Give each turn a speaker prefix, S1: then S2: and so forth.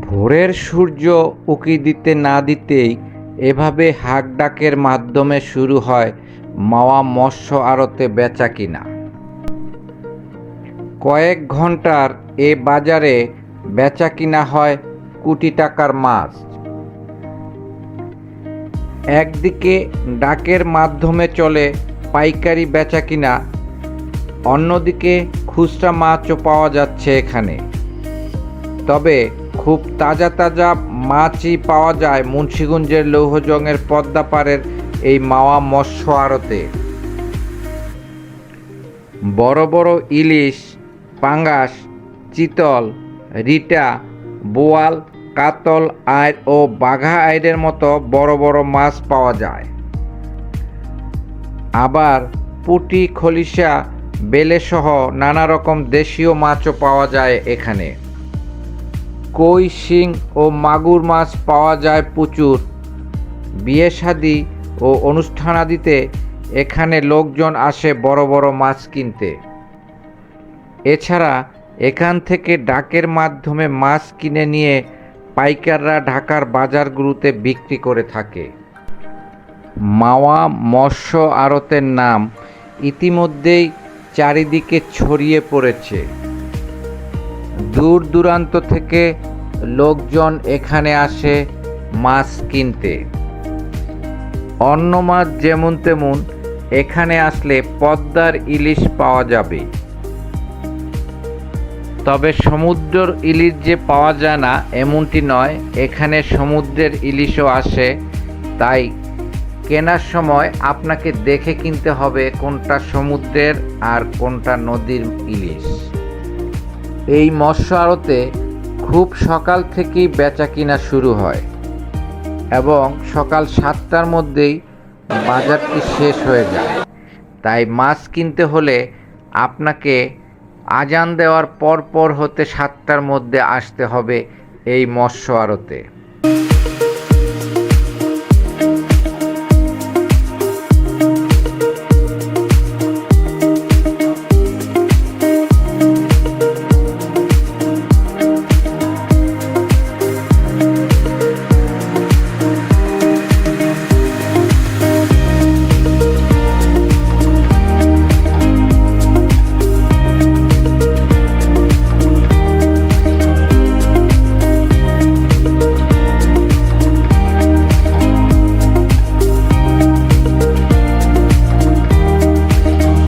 S1: ভোরের সূর্য উঁকি দিতে না দিতেই এভাবে হাক ডাকের মাধ্যমে শুরু হয় মাওয়া মৎস্য আড়তে বেচাকিনা। কয়েক ঘন্টার এ বাজারে বেচাকিনা হয় কোটি টাকার মাছ। একদিকে ডাকের মাধ্যমে চলে পাইকারি বেচাকিনা, অন্যদিকে খুচরা মাছও পাওয়া যাচ্ছে এখানে। তবে খুব তাজা তাজা মাছই পাওয়া যায় মুন্সিগঞ্জের লৌহজংয়ের পদ্মাপাড়ের এই মাওয়া মৎস্য আড়তে। বড় বড় ইলিশ, পাঙ্গাস, চিতল, রিটা, বোয়াল, কাতল আইড় ও বাঘা আইড়ের মতো বড় বড় মাছ পাওয়া যায়। আবার পুঁটি, খলিশা, বেলেসহ নানা রকম দেশীয় মাছও পাওয়া যায় এখানে। কই, শিং ও মাগুর মাছ পাওয়া যায় প্রচুর। বিয়ে শাদী ও অনুষ্ঠানাদিতে এখানে লোকজন আসে বড় বড় মাছ কিনতে। এছাড়া এখান থেকে ডাকের মাধ্যমে মাছ কিনে নিয়ে পাইকাররা ঢাকার বাজারগুলোতে বিক্রি করে থাকে। মাওয়া মৎস্য আড়তের নাম ইতিমধ্যেই চারিদিকে ছড়িয়ে পড়েছে। দূর দূরান্ত থেকে লোকজন এখানে আসে মাছ কিনতে। অন্য মাছ যেমন তেমন এখানে আসলে পদ্মার ইলিশ পাওয়া যাবে। তবে সমুদ্রের ইলিশ যে পাওয়া যায় না এমনটি নয়, এখানে সমুদ্রের ইলিশও আসে। তাই কেনার সময় আপনাকে দেখে কিনতে হবে কোনটা সমুদ্রের আর কোনটা নদীর ইলিশ। এই মৎস্য আড়তে খুব সকাল থেকেই বেচা কিনা শুরু হয় এবং সকাল 7টার মধ্যেই বাজারটি শেষ হয়ে যায়। তাই মাছ কিনতে হলে আপনাকে আজান দেওয়ার পর হতে 7টার মধ্যে আসতে হবে এই মৎস্য আড়তে।